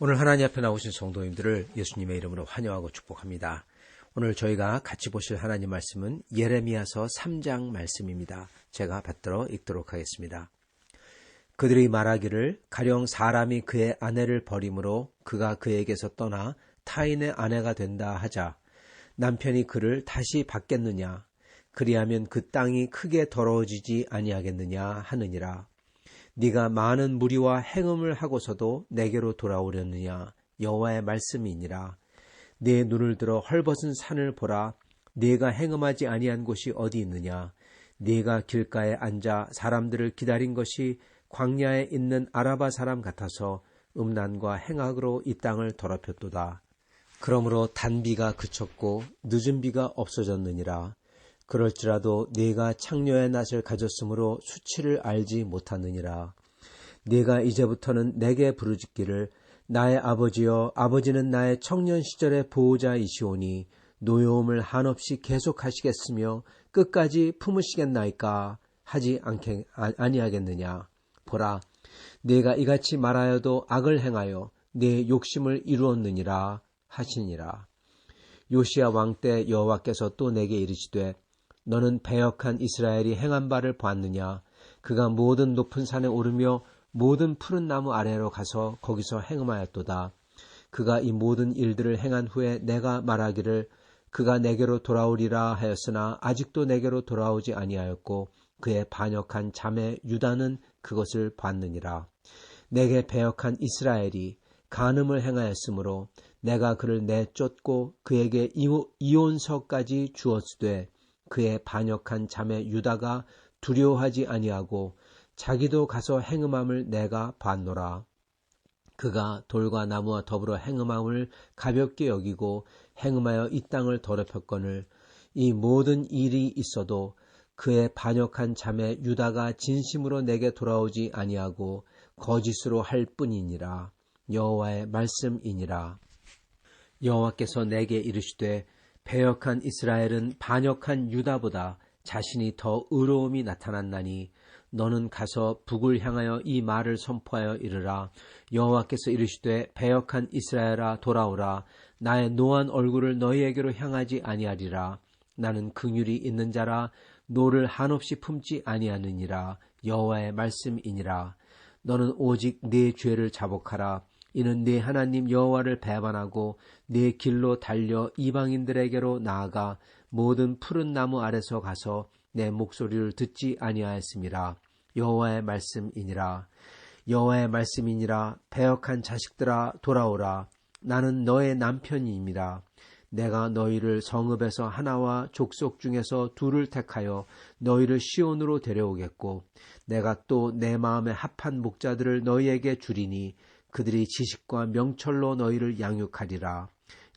오늘 하나님 앞에 나오신 성도님들을 예수님의 이름으로 환영하고 축복합니다. 오늘 저희가 같이 보실 하나님 말씀은 예레미야서 3장 말씀입니다. 제가 받들어 읽도록 하겠습니다. 그들이 말하기를 가령 사람이 그의 아내를 버림으로 그가 그에게서 떠나 타인의 아내가 된다 하자. 남편이 그를 다시 받겠느냐? 그리하면 그 땅이 크게 더러워지지 아니하겠느냐 하느니라. 네가 많은 무리와 행음을 하고서도 내게로 돌아오려느냐? 여호와의 말씀이니라. 네 눈을 들어 헐벗은 산을 보라. 네가 행음하지 아니한 곳이 어디 있느냐? 네가 길가에 앉아 사람들을 기다린 것이 광야에 있는 아라바 사람 같아서 음란과 행악으로 이 땅을 더럽혔도다. 그러므로 단비가 그쳤고 늦은 비가 없어졌느니라. 그럴지라도 네가 창녀의 낯을 가졌으므로 수치를 알지 못하느니라. 네가 이제부터는 내게 부르짖기를 나의 아버지여, 아버지는 나의 청년 시절의 보호자이시오니 노여움을 한없이 계속하시겠으며 끝까지 품으시겠나이까 하지 아니하겠느냐. 보라, 네가 이같이 말하여도 악을 행하여 네 욕심을 이루었느니라 하시니라. 요시야 왕 때 여호와께서 또 내게 이르시되 너는 배역한 이스라엘이 행한 바를 보았느냐? 그가 모든 높은 산에 오르며 모든 푸른 나무 아래로 가서 거기서 행음하였도다. 그가 이 모든 일들을 행한 후에 내가 말하기를 그가 내게로 돌아오리라 하였으나 아직도 내게로 돌아오지 아니하였고 그의 반역한 자매 유다는 그것을 봤느니라. 내게 배역한 이스라엘이 간음을 행하였으므로 내가 그를 내쫓고 그에게 이혼서까지 주었으되 그의 반역한 자매 유다가 두려워하지 아니하고 자기도 가서 행음함을 내가 봤노라. 그가 돌과 나무와 더불어 행음함을 가볍게 여기고 행음하여 이 땅을 더럽혔거늘 이 모든 일이 있어도 그의 반역한 자매 유다가 진심으로 내게 돌아오지 아니하고 거짓으로 할 뿐이니라. 여호와의 말씀이니라. 여호와께서 내게 이르시되 배역한 이스라엘은 반역한 유다보다 자신이 더 의로움이 나타났나니 너는 가서 북을 향하여 이 말을 선포하여 이르라. 여호와께서 이르시되 배역한 이스라엘아 돌아오라. 나의 노한 얼굴을 너희에게로 향하지 아니하리라. 나는 긍휼이 있는 자라 노를 한없이 품지 아니하느니라. 여호와의 말씀이니라. 너는 오직 네 죄를 자복하라. 이는 네 하나님 여호와를 배반하고 네 길로 달려 이방인들에게로 나아가 모든 푸른 나무 아래서 가서 내 목소리를 듣지 아니하였음이라. 여호와의 말씀이니라. 여호와의 말씀이니라. 배역한 자식들아 돌아오라. 나는 너의 남편이니라. 내가 너희를 성읍에서 하나와 족속 중에서 둘을 택하여 너희를 시온으로 데려오겠고 내가 또 내 마음에 합한 목자들을 너희에게 주리니 그들이 지식과 명철로 너희를 양육하리라.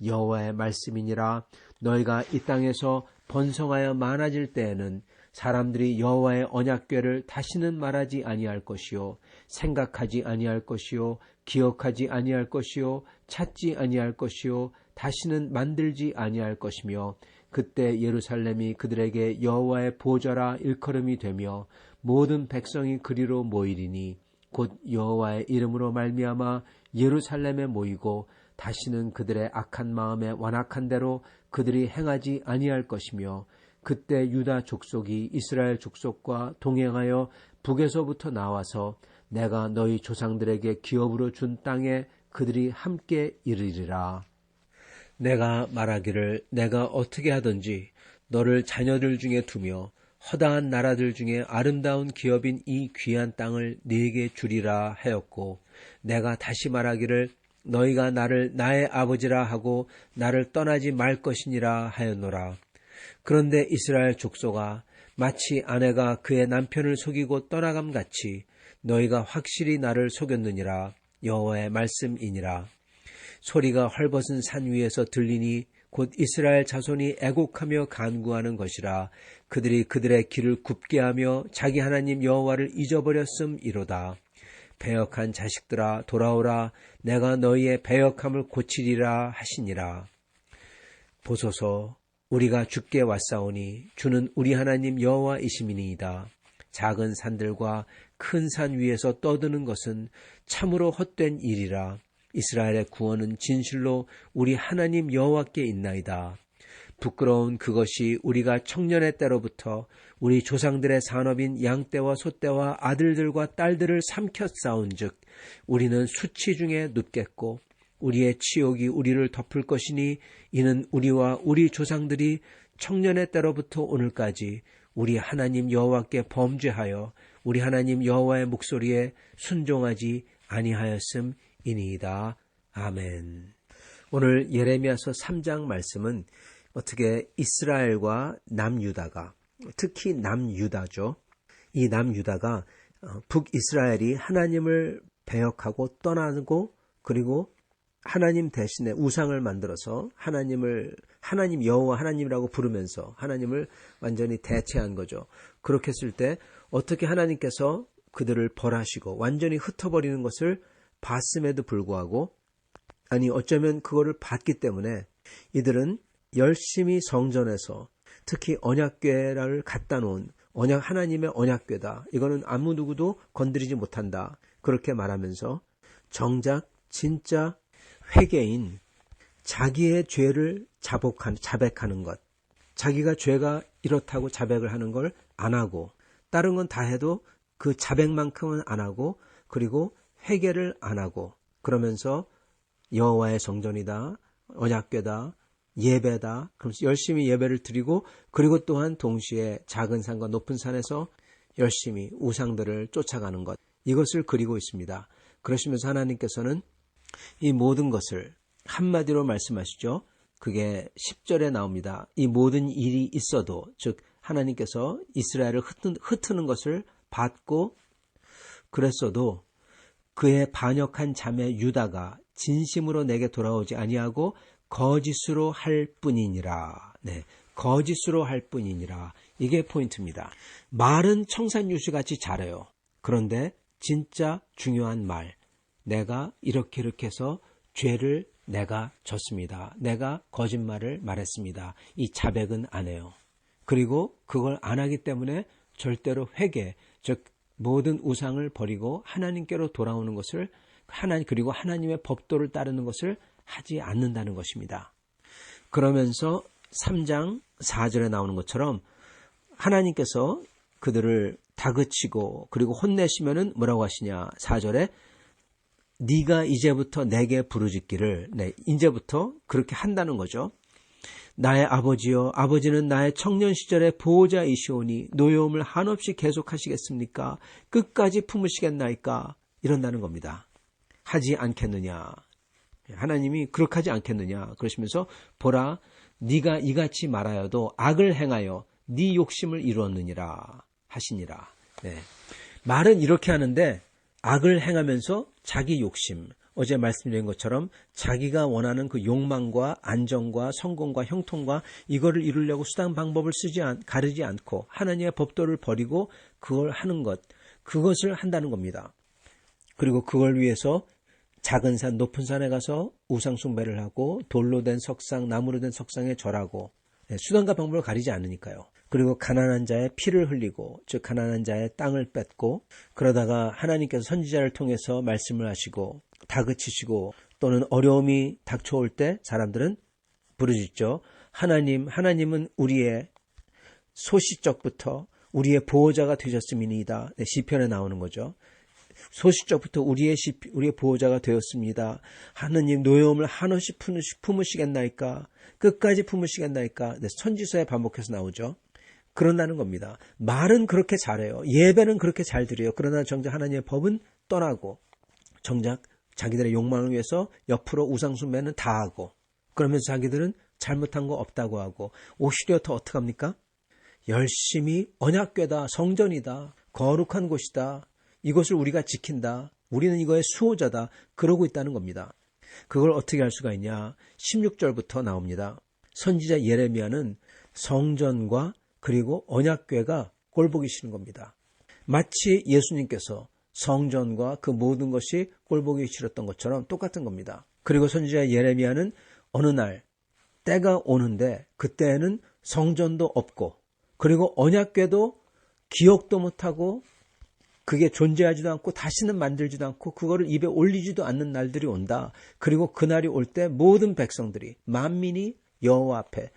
여호와의 말씀이니라. 너희가 이 땅에서 번성하여 많아질 때에는 사람들이 여호와의 언약궤를 다시는 말하지 아니할 것이요 생각하지 아니할 것이요 기억하지 아니할 것이요 찾지 아니할 것이요 다시는 만들지 아니할 것이며 그때 예루살렘이 그들에게 여호와의 보좌라 일컬음이 되며 모든 백성이 그리로 모이리니 곧 여호와의 이름으로 말미암아 예루살렘에 모이고 다시는 그들의 악한 마음에 완악한 대로 그들이 행하지 아니할 것이며 그때 유다 족속이 이스라엘 족속과 동행하여 북에서부터 나와서 내가 너희 조상들에게 기업으로 준 땅에 그들이 함께 이르리라. 내가 말하기를 내가 어떻게 하든지 너를 자녀들 중에 두며 허다한 나라들 중에 아름다운 기업인 이 귀한 땅을 네게 주리라 하였고 내가 다시 말하기를 너희가 나를 나의 아버지라 하고 나를 떠나지 말 것이니라 하였노라. 그런데 이스라엘 족속아 마치 아내가 그의 남편을 속이고 떠나감 같이 너희가 확실히 나를 속였느니라. 여호와의 말씀이니라. 소리가 헐벗은 산 위에서 들리니 곧 이스라엘 자손이 애곡하며 간구하는 것이라. 그들이 그들의 길을 굽게 하며 자기 하나님 여호와를 잊어버렸음이로다. 배역한 자식들아 돌아오라. 내가 너희의 배역함을 고치리라 하시니라. 보소서 우리가 주께 왔사오니 주는 우리 하나님 여호와이심이니이다. 작은 산들과 큰 산 위에서 떠드는 것은 참으로 헛된 일이라. 이스라엘의 구원은 진실로 우리 하나님 여호와께 있나이다. 부끄러운 그것이 우리가 청년의 때로부터 우리 조상들의 산업인 양떼와 소떼와 아들들과 딸들을 삼켰사온즉 우리는 수치 중에 눕겠고 우리의 치욕이 우리를 덮을 것이니 이는 우리와 우리 조상들이 청년의 때로부터 오늘까지 우리 하나님 여호와께 범죄하여 우리 하나님 여호와의 목소리에 순종하지 아니하였음이니이다. 아멘. 오늘 예레미야서 3장 말씀은 어떻게 이스라엘과 남유다가, 특히 남유다죠. 이 남유다가 북이스라엘이 하나님을 배역하고 떠나고 그리고 하나님 대신에 우상을 만들어서 하나님 여호와 하나님이라고 부르면서 하나님을 완전히 대체한 거죠. 그렇게 했을 때 어떻게 하나님께서 그들을 벌하시고 완전히 흩어버리는 것을 봤음에도 불구하고, 아니 어쩌면 그거를 봤기 때문에 이들은 열심히 성전에서 특히 언약궤를 갖다 놓은 하나님의 언약궤다. 이거는 아무 누구도 건드리지 못한다. 그렇게 말하면서 정작 진짜 회개인 자기의 죄를 자백하는 것, 자기가 죄가 이렇다고 자백을 하는 걸 안 하고 다른 건 다 해도 그 자백만큼은 안 하고 그리고 회개를 안 하고 그러면서 여호와의 성전이다, 언약궤다, 예배다. 그러면서 열심히 예배를 드리고 그리고 또한 동시에 작은 산과 높은 산에서 열심히 우상들을 쫓아가는 것, 이것을 그리고 있습니다. 그러시면서 하나님께서는 이 모든 것을 한마디로 말씀하시죠. 그게 10절에 나옵니다. 이 모든 일이 있어도, 즉 하나님께서 이스라엘을 흩트는 것을 봤고 그랬어도 그의 반역한 자매 유다가 진심으로 내게 돌아오지 아니하고 거짓으로 할 뿐이니라. 네, 거짓으로 할 뿐이니라. 이게 포인트입니다. 말은 청산유수같이 잘해요. 그런데 진짜 중요한 말, 내가 이렇게 해서 죄를 내가 졌습니다. 내가 거짓말을 말했습니다. 이 자백은 안 해요. 그리고 그걸 안 하기 때문에 절대로 회개, 즉 모든 우상을 버리고 하나님께로 돌아오는 것을 그리고 하나님의 법도를 따르는 것을 하지 않는다는 것입니다. 그러면서 3장 4절에 나오는 것처럼 하나님께서 그들을 다그치고 그리고 혼내시면은 뭐라고 하시냐. 4절에 네가 이제부터 내게 부르짖기를, 이제부터 그렇게 한다는 거죠. 나의 아버지여, 아버지는 나의 청년 시절의 보호자이시오니 노여움을 한없이 계속하시겠습니까? 끝까지 품으시겠나이까? 이런다는 겁니다. 하지 않겠느냐. 하나님이 그렇게 하지 않겠느냐. 그러시면서 보라, 네가 이같이 말하여도 악을 행하여 네 욕심을 이루었느니라 하시니라. 네. 말은 이렇게 하는데 악을 행하면서 자기 욕심, 어제 말씀드린 것처럼 자기가 원하는 그 욕망과 안정과 성공과 형통과 이거를 이루려고 수단 방법을 가르지 않고 하나님의 법도를 버리고 그걸 하는 것, 그것을 한다는 겁니다. 그리고 그걸 위해서 작은 산, 높은 산에 가서 우상 숭배를 하고 돌로 된 석상, 나무로 된 석상에 절하고, 수단과 방법을 가리지 않으니까요. 그리고 가난한 자의 피를 흘리고, 즉 가난한 자의 땅을 뺏고, 그러다가 하나님께서 선지자를 통해서 말씀을 하시고 다그치시고 또는 어려움이 닥쳐올 때 사람들은 부르짖죠. 하나님은 우리의 소시적부터 우리의 보호자가 되셨음이니이다. 시편에 나오는 거죠. 소시적부터 우리의 보호자가 되었습니다. 하느님 노여움을 한없이 품으시겠나이까? 끝까지 품으시겠나이까? 선지서에 반복해서 나오죠. 그런다는 겁니다. 말은 그렇게 잘해요. 예배는 그렇게 잘 드려요. 그러나 정작 하나님의 법은 떠나고 정작 자기들의 욕망을 위해서 옆으로 우상숭배는 다 하고 그러면서 자기들은 잘못한 거 없다고 하고 오히려 더 어떻게 합니까? 열심히 언약궤다, 성전이다, 거룩한 곳이다, 이것을 우리가 지킨다, 우리는 이거의 수호자다, 그러고 있다는 겁니다. 그걸 어떻게 할 수가 있냐? 16절부터 나옵니다. 선지자 예레미야는 성전과 그리고 언약궤가 꼴보기 싫은 겁니다. 마치 예수님께서 성전과 그 모든 것이 꼴보기 싫었던 것처럼 똑같은 겁니다. 그리고 선지자 예레미야는 어느 날 때가 오는데 그때에는 성전도 없고 그리고 언약궤도 기억도 못하고 그게 존재하지도 않고 다시는 만들지도 않고 그거를 입에 올리지도 않는 날들이 온다. 그리고 그날이 올 때 모든 백성들이 만민이 여호와 앞에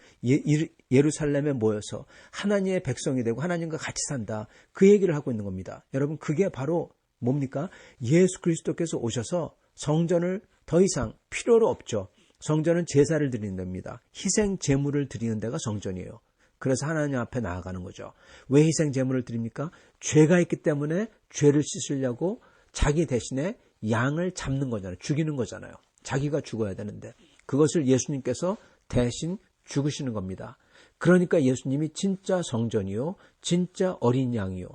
예루살렘에 모여서 하나님의 백성이 되고 하나님과 같이 산다. 그 얘기를 하고 있는 겁니다. 여러분, 그게 바로 뭡니까? 예수 그리스도께서 오셔서 성전을 더 이상 필요로 없죠. 성전은 제사를 드리는 데입니다. 희생 제물을 드리는 데가 성전이에요. 그래서 하나님 앞에 나아가는 거죠. 왜 희생 제물을 드립니까? 죄가 있기 때문에 죄를 씻으려고 자기 대신에 양을 잡는 거잖아요. 죽이는 거잖아요. 자기가 죽어야 되는데 그것을 예수님께서 대신 죽으시는 겁니다. 그러니까 예수님이 진짜 성전이요, 진짜 어린 양이요.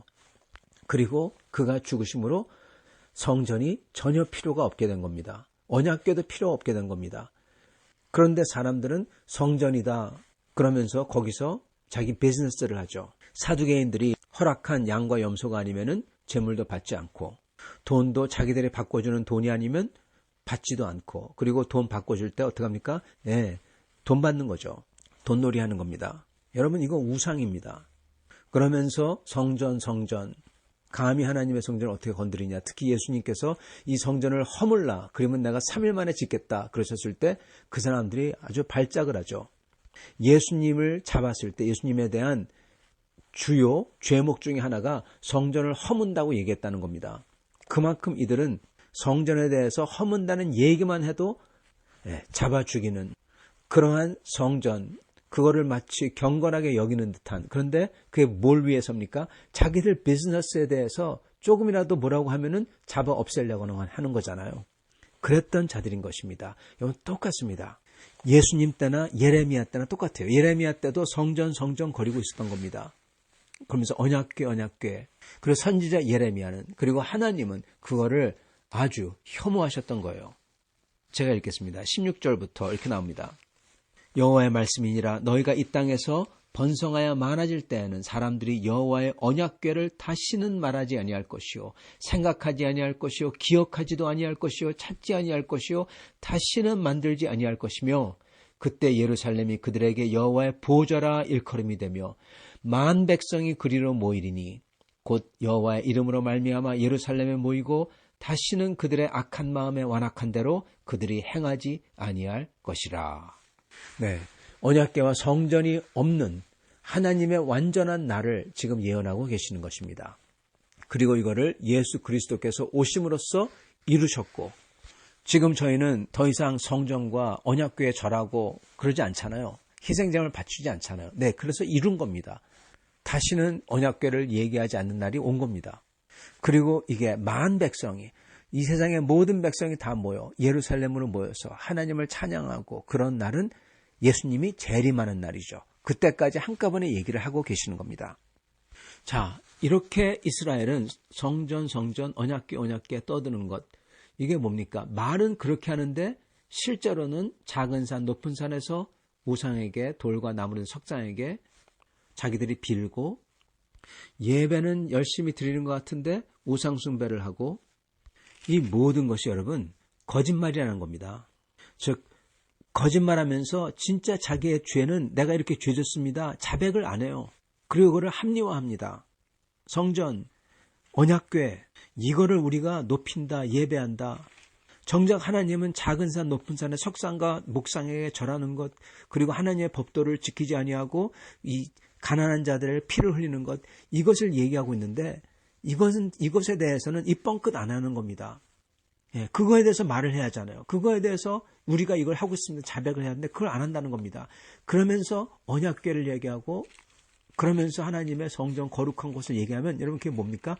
그리고 그가 죽으심으로 성전이 전혀 필요가 없게 된 겁니다. 언약궤도 필요 없게 된 겁니다. 그런데 사람들은 성전이다 그러면서 거기서 자기 비즈니스를 하죠. 사두개인들이 허락한 양과 염소가 아니면은 제물도 받지 않고, 돈도 자기들이 바꿔주는 돈이 아니면 받지도 않고, 그리고 돈 바꿔줄 때 어떻게 합니까? 네, 돈 받는 거죠. 돈놀이 하는 겁니다. 여러분, 이거 우상입니다. 그러면서 성전, 감히 하나님의 성전을 어떻게 건드리냐. 특히 예수님께서 이 성전을 허물라, 그러면 내가 3일 만에 짓겠다 그러셨을 때 그 사람들이 아주 발작을 하죠. 예수님을 잡았을 때 예수님에 대한 주요 죄목 중에 하나가 성전을 허문다고 얘기했다는 겁니다. 그만큼 이들은 성전에 대해서 허문다는 얘기만 해도 잡아 죽이는 그러한 성전, 그거를 마치 경건하게 여기는 듯한, 그런데 그게 뭘 위해서입니까? 자기들 비즈니스에 대해서 조금이라도 뭐라고 하면은 잡아 없애려고 하는 거잖아요. 그랬던 자들인 것입니다. 이건 똑같습니다. 예수님 때나 예레미야 때나 똑같아요. 예레미야 때도 성전 거리고 있었던 겁니다. 그러면서 언약궤. 그리고 선지자 예레미야는, 그리고 하나님은 그거를 아주 혐오하셨던 거예요. 제가 읽겠습니다. 16절부터 이렇게 나옵니다. 여호와의 말씀이니라. 너희가 이 땅에서 번성하여 많아질 때에는 사람들이 여호와의 언약궤를 다시는 말하지 아니할 것이요, 생각하지 아니할 것이요, 기억하지도 아니할 것이요, 찾지 아니할 것이요, 다시는 만들지 아니할 것이며, 그때 예루살렘이 그들에게 여호와의 보좌라 일컬음이 되며 만 백성이 그리로 모이리니 곧 여호와의 이름으로 말미암아 예루살렘에 모이고 다시는 그들의 악한 마음에 완악한 대로 그들이 행하지 아니할 것이라. 네, 언약궤와 성전이 없는 하나님의 완전한 날을 지금 예언하고 계시는 것입니다. 그리고 이거를 예수 그리스도께서 오심으로써 이루셨고, 지금 저희는 더 이상 성전과 언약궤에 절하고 그러지 않잖아요. 희생제물을 바치지 않잖아요. 네, 그래서 이룬 겁니다. 다시는 언약궤를 얘기하지 않는 날이 온 겁니다. 그리고 이게 만 백성이, 이 세상의 모든 백성이 다 모여 예루살렘으로 모여서 하나님을 찬양하고 그런 날은 예수님이 재림하는 날이죠. 그때까지 한꺼번에 얘기를 하고 계시는 겁니다. 자, 이렇게 이스라엘은 성전, 언약궤 떠드는 것, 이게 뭡니까? 말은 그렇게 하는데 실제로는 작은 산, 높은 산에서 우상에게, 돌과 나무는 석상에게 자기들이 빌고, 예배는 열심히 드리는 것 같은데 우상 숭배를 하고, 이 모든 것이 여러분 거짓말이라는 겁니다. 즉, 거짓말하면서 진짜 자기의 죄는 내가 이렇게 죄졌습니다, 자백을 안 해요. 그리고 그거를 합리화합니다. 성전, 언약궤, 이거를 우리가 높인다, 예배한다. 정작 하나님은 작은 산, 높은 산의 석상과 목상에게 절하는 것, 그리고 하나님의 법도를 지키지 아니하고 이 가난한 자들의 피를 흘리는 것, 이것을 얘기하고 있는데 이것에 대해서는 입 뻥끗 안 하는 겁니다. 예, 그거에 대해서 말을 해야 하잖아요. 그거에 대해서 우리가 이걸 하고 있습니다, 자백을 해야 하는데 그걸 안 한다는 겁니다. 그러면서 언약궤를 얘기하고, 그러면서 하나님의 성전 거룩한 곳을 얘기하면 여러분 그게 뭡니까?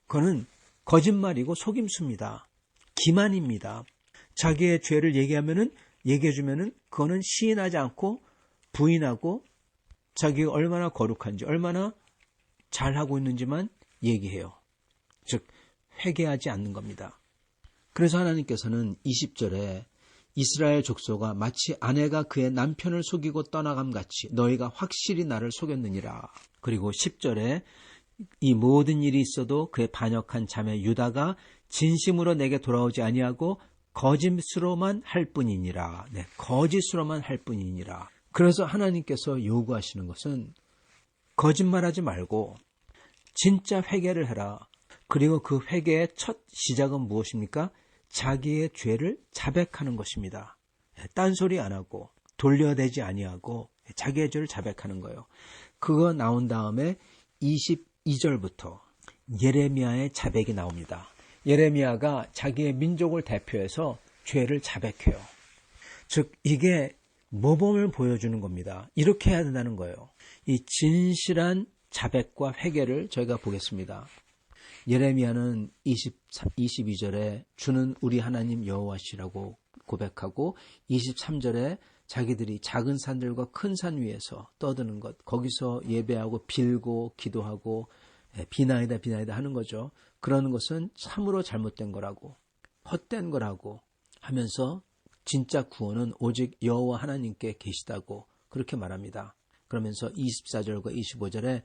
그거는 거짓말이고 속임수입니다. 기만입니다. 자기의 죄를 얘기해주면은 그거는 시인하지 않고 부인하고 자기가 얼마나 거룩한지, 얼마나 잘하고 있는지만 얘기해요. 즉, 회개하지 않는 겁니다. 그래서 하나님께서는 20절에 이스라엘 족속아 마치 아내가 그의 남편을 속이고 떠나감같이 너희가 확실히 나를 속였느니라. 그리고 10절에 이 모든 일이 있어도 그의 반역한 자매 유다가 진심으로 내게 돌아오지 아니하고 거짓으로만 할 뿐이니라. 네, 거짓으로만 할 뿐이니라. 그래서 하나님께서 요구하시는 것은 거짓말하지 말고 진짜 회개를 해라. 그리고 그 회개의 첫 시작은 무엇입니까? 자기의 죄를 자백하는 것입니다. 딴소리 안 하고 돌려대지 아니하고 자기의 죄를 자백하는 거예요. 그거 나온 다음에 22절부터 예레미야의 자백이 나옵니다. 예레미야가 자기의 민족을 대표해서 죄를 자백해요. 즉 이게 모범을 보여주는 겁니다. 이렇게 해야 된다는 거예요. 이 진실한 자백과 회개를 저희가 보겠습니다. 예레미야는 22절에 주는 우리 하나님 여호와시라고 고백하고 23절에 자기들이 작은 산들과 큰 산 위에서 떠드는 것, 거기서 예배하고 빌고 기도하고 비나이다 비나이다 하는 거죠. 그러는 것은 참으로 잘못된 거라고, 헛된 거라고 하면서 진짜 구원은 오직 여호와 하나님께 계시다고 그렇게 말합니다. 그러면서 24절과 25절에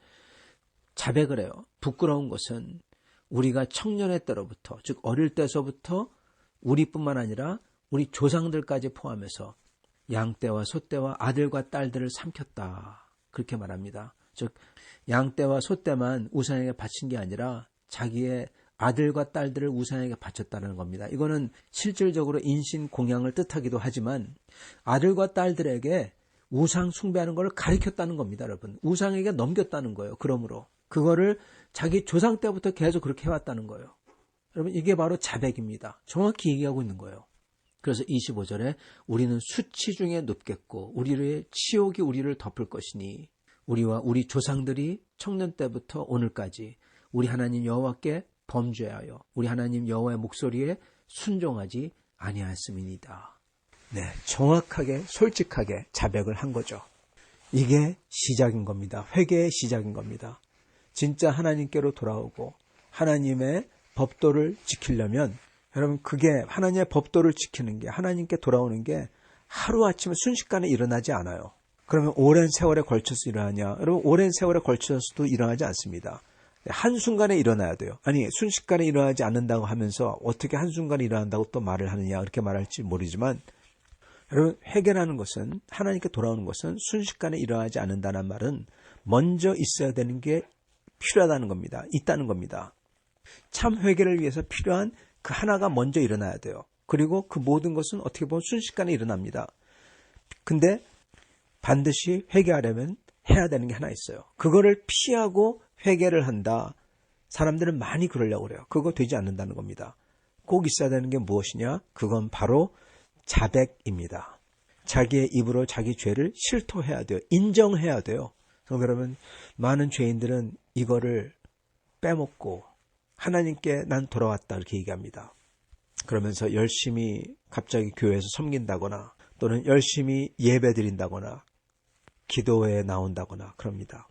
자백을 해요. 부끄러운 것은 우리가 청년의 때로부터, 즉 어릴 때서부터 우리뿐만 아니라 우리 조상들까지 포함해서 양떼와 소떼와 아들과 딸들을 삼켰다. 그렇게 말합니다. 즉 양떼와 소떼만 우상에게 바친 게 아니라 자기의 아들과 딸들을 우상에게 바쳤다는 겁니다. 이거는 실질적으로 인신 공양을 뜻하기도 하지만 아들과 딸들에게 우상 숭배하는 걸 가르쳤다는 겁니다. 여러분, 우상에게 넘겼다는 거예요. 그러므로 그거를 자기 조상 때부터 계속 그렇게 해왔다는 거예요. 여러분, 이게 바로 자백입니다. 정확히 얘기하고 있는 거예요. 그래서 25절에 우리는 수치 중에 눕겠고 우리의 치욕이 우리를 덮을 것이니 우리와 우리 조상들이 청년 때부터 오늘까지 우리 하나님 여호와께 범죄하여 우리 하나님 여호와의 목소리에 순종하지 아니하였음이니이다. 네, 정확하게 솔직하게 자백을 한 거죠. 이게 시작인 겁니다. 회개의 시작인 겁니다. 진짜 하나님께로 돌아오고 하나님의 법도를 지키려면 여러분, 그게 하나님의 법도를 지키는 게, 하나님께 돌아오는 게 하루아침에 순식간에 일어나지 않아요. 그러면 오랜 세월에 걸쳐서 일어나냐? 여러분, 오랜 세월에 걸쳐서도 일어나지 않습니다. 한순간에 일어나야 돼요. 아니, 순식간에 일어나지 않는다고 하면서 어떻게 한순간에 일어난다고 또 말을 하느냐, 그렇게 말할지 모르지만 여러분, 회개라는 것은, 하나님께 돌아오는 것은 순식간에 일어나지 않는다는 말은 먼저 있어야 되는 게 필요하다는 겁니다. 있다는 겁니다. 참 회개를 위해서 필요한 그 하나가 먼저 일어나야 돼요. 그리고 그 모든 것은 어떻게 보면 순식간에 일어납니다. 근데 반드시 회개하려면 해야 되는 게 하나 있어요. 그거를 피하고 회개를 한다. 사람들은 많이 그러려고 그래요. 그거 되지 않는다는 겁니다. 꼭 있어야 되는 게 무엇이냐? 그건 바로 자백입니다. 자기의 입으로 자기 죄를 실토해야 돼요. 인정해야 돼요. 그러면 많은 죄인들은 이거를 빼먹고 하나님께 난 돌아왔다 이렇게 얘기합니다. 그러면서 열심히 갑자기 교회에서 섬긴다거나 또는 열심히 예배 드린다거나 기도회에 나온다거나 그럽니다.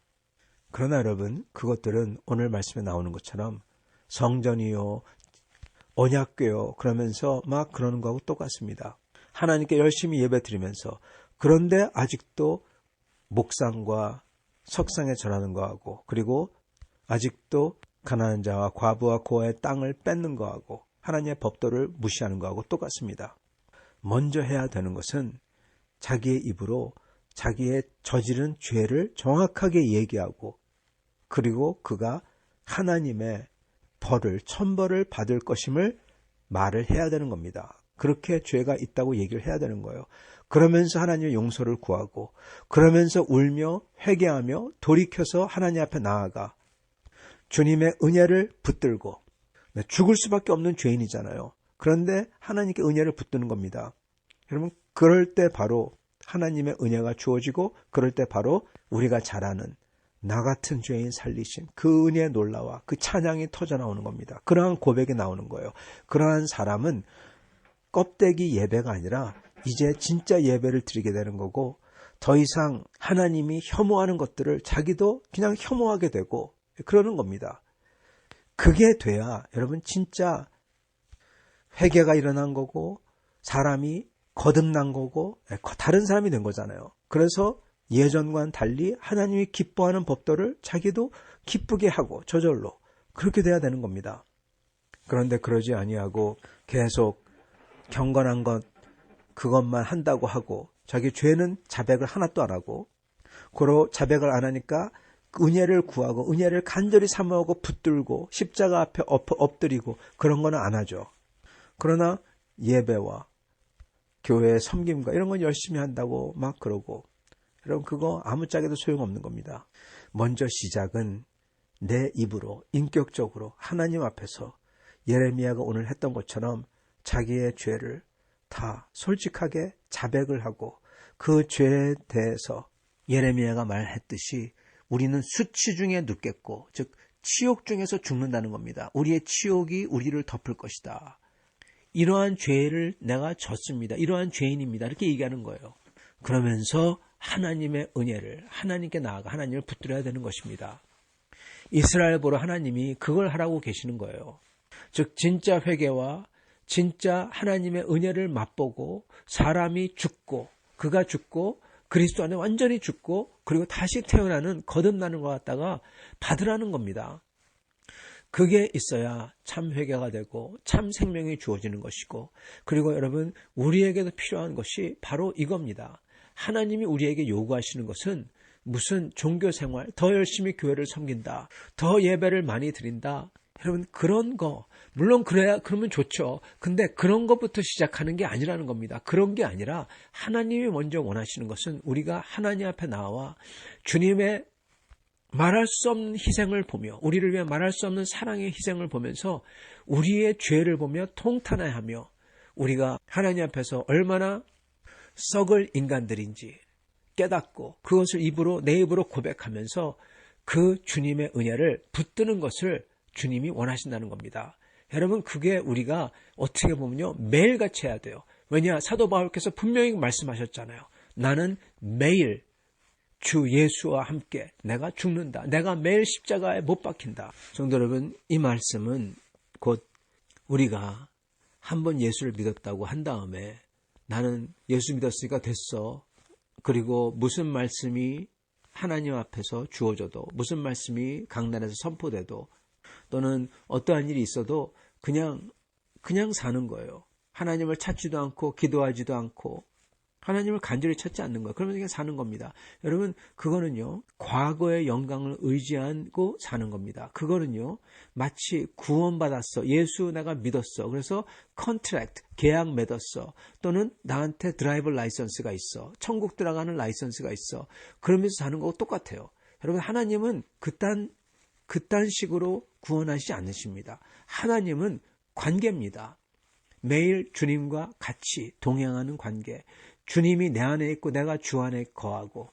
그러나 여러분, 그것들은 오늘 말씀에 나오는 것처럼 성전이요, 언약궤요 그러면서 막 그러는 거하고 똑같습니다. 하나님께 열심히 예배 드리면서 그런데 아직도 목상과 석상에 절하는 거하고 그리고 아직도 가난한 자와 과부와 고아의 땅을 뺏는 거하고 하나님의 법도를 무시하는 거하고 똑같습니다. 먼저 해야 되는 것은 자기의 입으로 자기의 저지른 죄를 정확하게 얘기하고 그리고 그가 하나님의 벌을, 천벌을 받을 것임을 말을 해야 되는 겁니다. 그렇게 죄가 있다고 얘기를 해야 되는 거예요. 그러면서 하나님의 용서를 구하고 그러면서 울며 회개하며 돌이켜서 하나님 앞에 나아가 주님의 은혜를 붙들고 죽을 수밖에 없는 죄인이잖아요. 그런데 하나님께 은혜를 붙드는 겁니다. 여러분, 그럴 때 바로 하나님의 은혜가 주어지고 그럴 때 바로 우리가 잘 아는 나 같은 죄인 살리신 그 은혜의 놀라와 그 찬양이 터져나오는 겁니다. 그러한 고백이 나오는 거예요. 그러한 사람은 껍데기 예배가 아니라 이제 진짜 예배를 드리게 되는 거고 더 이상 하나님이 혐오하는 것들을 자기도 그냥 혐오하게 되고 그러는 겁니다. 그게 돼야 여러분 진짜 회개가 일어난 거고 사람이 거듭난 거고 다른 사람이 된 거잖아요. 그래서 예전과는 달리 하나님이 기뻐하는 법도를 자기도 기쁘게 하고 저절로 그렇게 돼야 되는 겁니다. 그런데 그러지 아니하고 계속 경건한 것 그것만 한다고 하고 자기 죄는 자백을 하나도 안 하고 그로 자백을 안 하니까 은혜를 구하고 은혜를 간절히 사모하고 붙들고 십자가 앞에 엎드리고 그런 거는 안 하죠. 그러나 예배와 교회의 섬김과 이런 건 열심히 한다고 막 그러고, 여러분 그거 아무짝에도 소용없는 겁니다. 먼저 시작은 내 입으로 인격적으로 하나님 앞에서 예레미야가 오늘 했던 것처럼 자기의 죄를 다 솔직하게 자백을 하고 그 죄에 대해서 예레미야가 말했듯이 우리는 수치 중에 눕겠고, 즉 치욕 중에서 죽는다는 겁니다. 우리의 치욕이 우리를 덮을 것이다. 이러한 죄를 내가 졌습니다. 이러한 죄인입니다. 이렇게 얘기하는 거예요. 그러면서 하나님의 은혜를 하나님께 나아가 하나님을 붙들어야 되는 것입니다. 이스라엘 보러 하나님이 그걸 하라고 계시는 거예요. 즉 진짜 회개와 진짜 하나님의 은혜를 맛보고 사람이 죽고 그가 죽고 그리스도 안에 완전히 죽고 그리고 다시 태어나는 거듭나는 것 같다가 받으라는 겁니다. 그게 있어야 참 회개가 되고 참 생명이 주어지는 것이고, 그리고 여러분 우리에게도 필요한 것이 바로 이겁니다. 하나님이 우리에게 요구하시는 것은 무슨 종교생활, 더 열심히 교회를 섬긴다, 더 예배를 많이 드린다, 여러분 그런 거 물론 그러면 좋죠. 근데 그런 것부터 시작하는 게 아니라는 겁니다. 그런 게 아니라 하나님이 먼저 원하시는 것은 우리가 하나님 앞에 나와 주님의 말할 수 없는 희생을 보며, 우리를 위해 말할 수 없는 사랑의 희생을 보면서 우리의 죄를 보며 통탄해하며 우리가 하나님 앞에서 얼마나 썩을 인간들인지 깨닫고 그것을 내 입으로 고백하면서 그 주님의 은혜를 붙드는 것을 주님이 원하신다는 겁니다. 여러분 그게 우리가 어떻게 보면요 매일같이 해야 돼요. 왜냐, 사도 바울께서 분명히 말씀하셨잖아요. 나는 매일 주 예수와 함께 내가 죽는다. 내가 매일 십자가에 못 박힌다. 성도 여러분, 이 말씀은 곧 우리가 한번 예수를 믿었다고 한 다음에 나는 예수 믿었으니까 됐어. 그리고 무슨 말씀이 하나님 앞에서 주어져도, 무슨 말씀이 강단에서 선포돼도, 또는 어떠한 일이 있어도 그냥 사는 거예요. 하나님을 찾지도 않고 기도하지도 않고 하나님을 간절히 찾지 않는 거예요. 그러면서 그냥 사는 겁니다. 여러분 그거는요 과거의 영광을 의지하고 사는 겁니다. 그거는요 마치 구원받았어, 예수 내가 믿었어, 그래서 컨트랙트 계약 맺었어, 또는 나한테 드라이버 라이선스가 있어, 천국 들어가는 라이선스가 있어, 그러면서 사는 거하고 똑같아요. 여러분 하나님은 그딴 식으로 구원하시지 않으십니다. 하나님은 관계입니다. 매일 주님과 같이 동행하는 관계, 주님이 내 안에 있고 내가 주 안에 거하고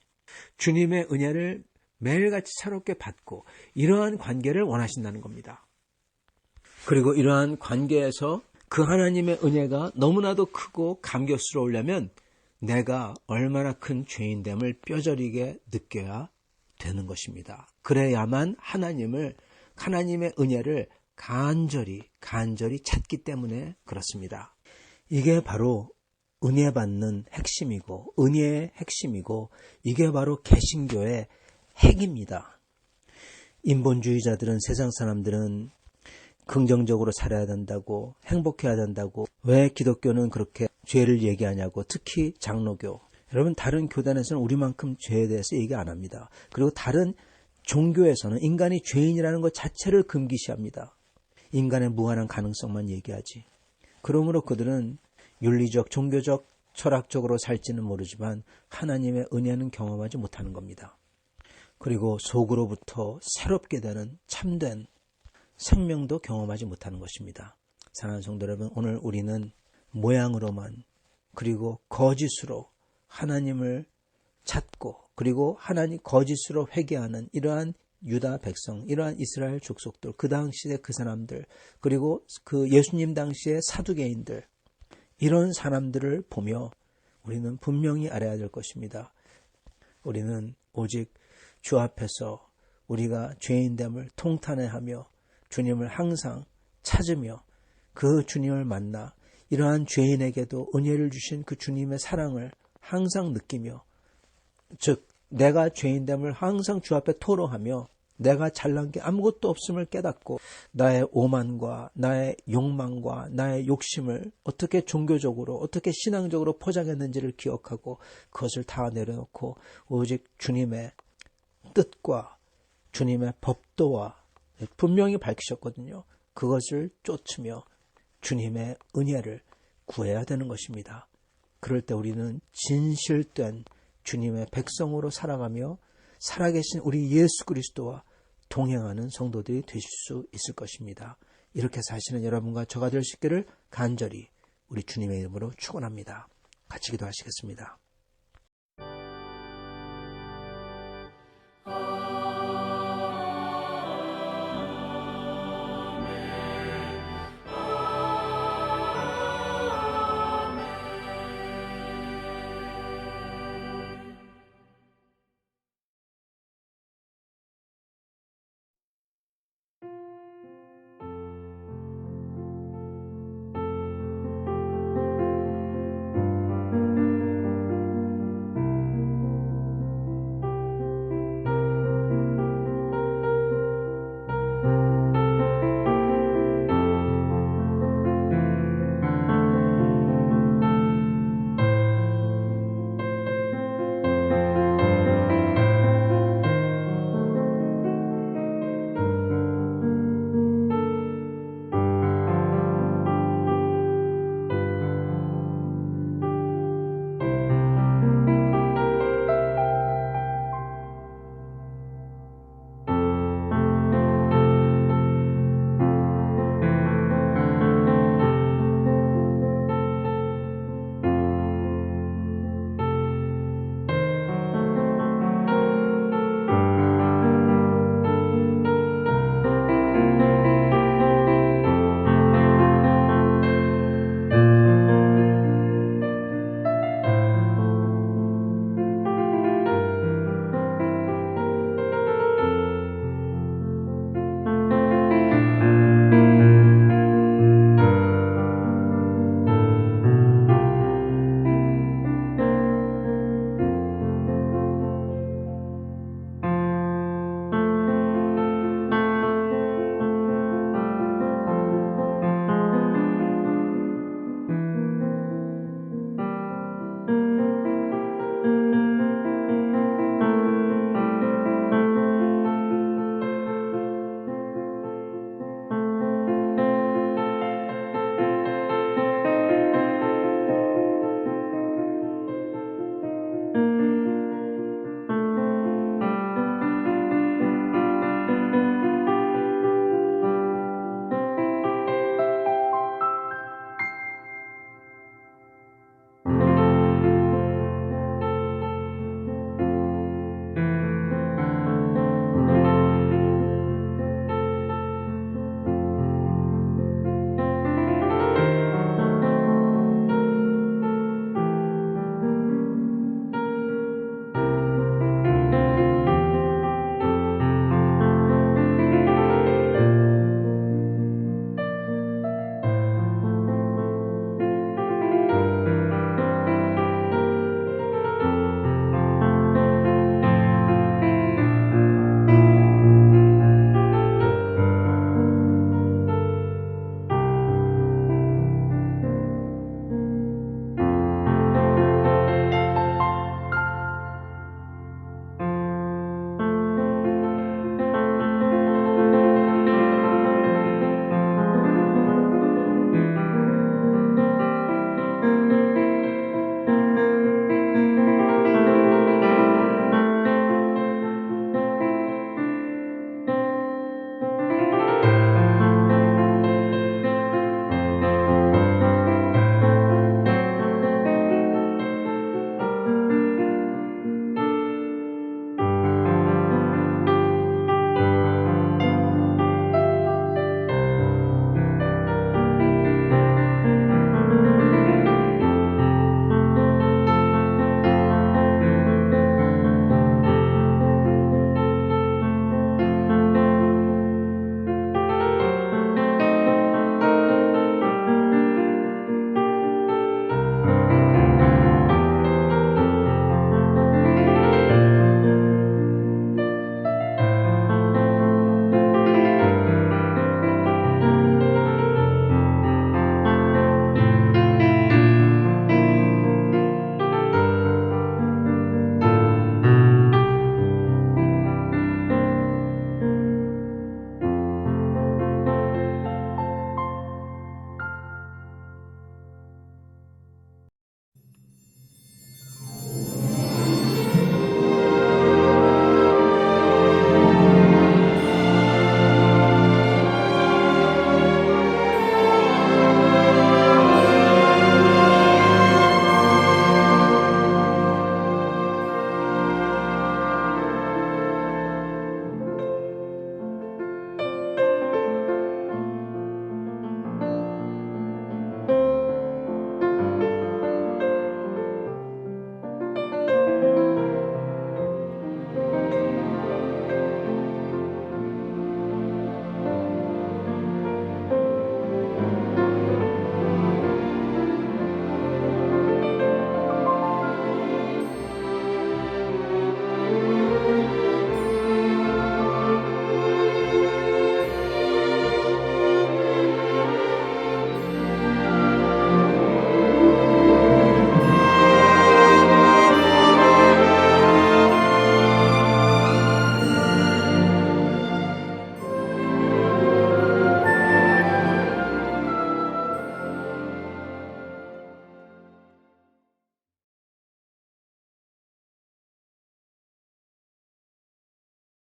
주님의 은혜를 매일같이 새롭게 받고, 이러한 관계를 원하신다는 겁니다. 그리고 이러한 관계에서 그 하나님의 은혜가 너무나도 크고 감격스러우려면 내가 얼마나 큰 죄인됨을 뼈저리게 느껴야 되는 것입니다. 그래야만 하나님의 은혜를 간절히 찾기 때문에 그렇습니다. 이게 바로 은혜 받는 핵심이고 은혜의 핵심이고, 이게 바로 개신교의 핵입니다. 인본주의자들은, 세상 사람들은 긍정적으로 살아야 된다고, 행복해야 된다고, 왜 기독교는 그렇게 죄를 얘기하냐고, 특히 장로교. 여러분 다른 교단에서는 우리만큼 죄에 대해서 얘기 안 합니다. 그리고 다른 종교에서는 인간이 죄인이라는 것 자체를 금기시합니다. 인간의 무한한 가능성만 얘기하지. 그러므로 그들은 윤리적, 종교적, 철학적으로 살지는 모르지만 하나님의 은혜는 경험하지 못하는 겁니다. 그리고 속으로부터 새롭게 되는 참된 생명도 경험하지 못하는 것입니다. 사랑하는 성도 여러분, 오늘 우리는 모양으로만, 그리고 거짓으로 하나님을 찾고, 그리고 하나님 거짓으로 회개하는 이러한 유다 백성, 이러한 이스라엘 족속들, 그 당시에 그 사람들, 그리고 그 예수님 당시의 사두개인들, 이런 사람들을 보며 우리는 분명히 알아야 될 것입니다. 우리는 오직 주 앞에서 우리가 죄인됨을 통탄해하며 주님을 항상 찾으며 그 주님을 만나 이러한 죄인에게도 은혜를 주신 그 주님의 사랑을 항상 느끼며, 즉 내가 죄인됨을 항상 주 앞에 토로하며 내가 잘난 게 아무것도 없음을 깨닫고 나의 오만과 나의 욕망과 나의 욕심을 어떻게 종교적으로, 어떻게 신앙적으로 포장했는지를 기억하고 그것을 다 내려놓고 오직 주님의 뜻과 주님의 법도와 분명히 밝히셨거든요. 그것을 쫓으며 주님의 은혜를 구해야 되는 것입니다. 그럴 때 우리는 진실된 주님의 백성으로 살아가며 살아계신 우리 예수 그리스도와 동행하는 성도들이 되실 수 있을 것입니다. 이렇게 사시는 여러분과 저가 될 수 있기를 간절히 우리 주님의 이름으로 축원합니다. 같이 기도하시겠습니다.